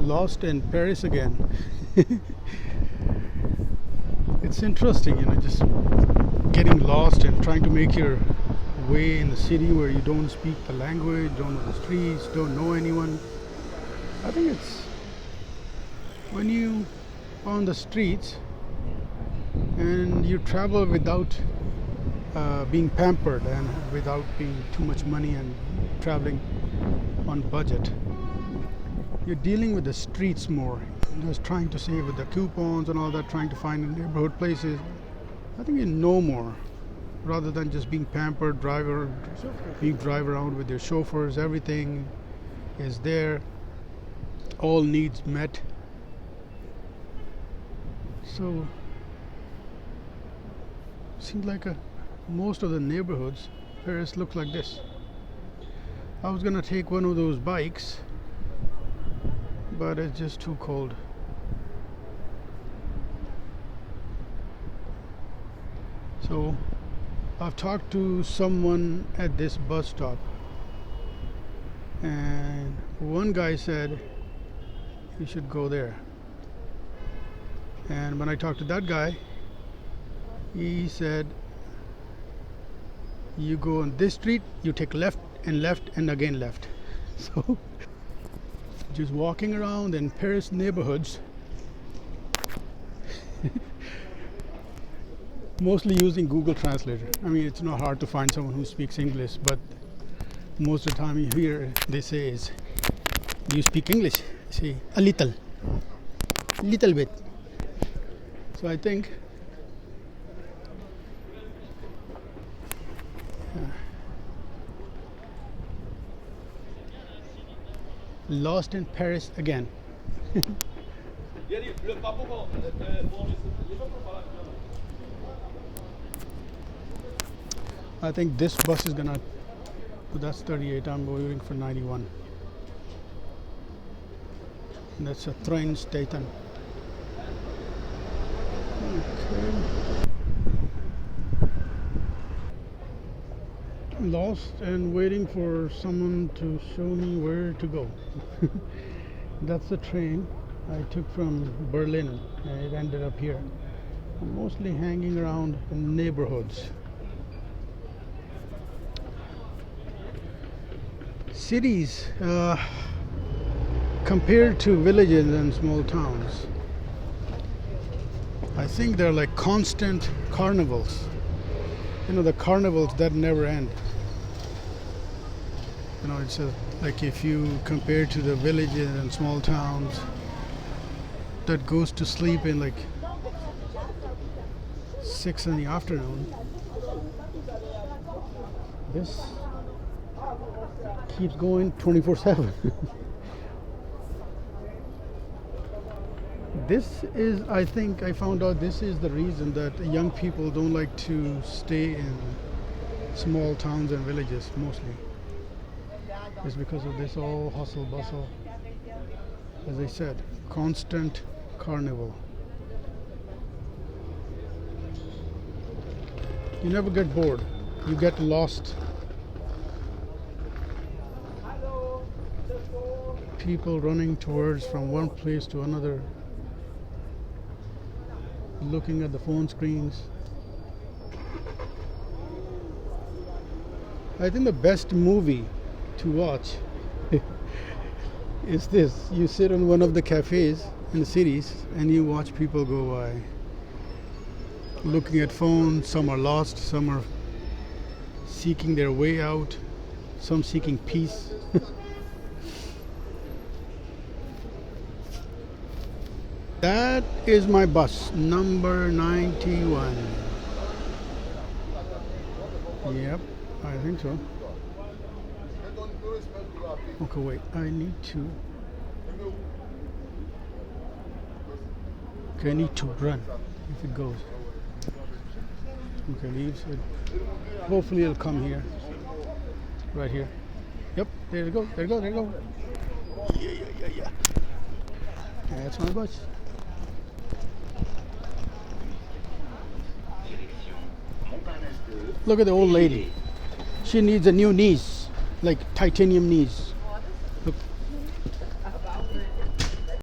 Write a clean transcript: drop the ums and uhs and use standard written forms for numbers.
Lost in Paris again. It's interesting, just getting lost and trying to make your way in the city where you don't speak the language, don't know the streets, don't know anyone. I think it's when you on the streets and you travel without being pampered and without being too much money and traveling on budget. You're dealing with the streets more. Just trying to save with the coupons and all that, trying to find neighborhood places. I think you know more rather than just being pampered, drive around with your chauffeurs. Everything is there, all needs met. So seems like most of the neighborhoods Paris look like this. I was gonna take one of those bikes, but it's just too cold. So I've talked to someone at this bus stop, and one guy said you should go there. And when I talked to that guy, he said you go on this street, you take left and again left. So just walking around in Paris neighborhoods, mostly using Google Translator. I mean, it's not hard to find someone who speaks English, but most of the time you hear they say is, do you speak English? I say a little bit. So I think lost in Paris again. I think this bus is gonna, that's 38, I'm waiting for 91. And that's a train station. Okay. Lost and waiting for someone to show me where to go. That's the train I took from Berlin, and it ended up here. I'm mostly hanging around in neighborhoods. Cities, compared to villages and small towns, I think they're like constant carnivals. The carnivals that never end. It's like if you compare to the villages and small towns that goes to sleep in like 6 in the afternoon, this keeps going 24/7. This is, I think I found out this is the reason that young people don't like to stay in small towns and villages mostly. It's because of this all hustle bustle. As I said, constant carnival. You never get bored. You get lost. People running towards from one place to another, looking at the phone screens. I think the best movie to watch is this. You sit on one of the cafes in the cities and you watch people go by, looking at phones. Some are lost, some are seeking their way out, some seeking peace. That is my bus, number 91. Yep, I think so. Okay, wait, I need to run if it goes. Okay, leaves it. Hopefully it'll come here. Right here. Yep, there you go. Yeah. That's my bus. Look at the old lady. She needs a new knees, like titanium knees.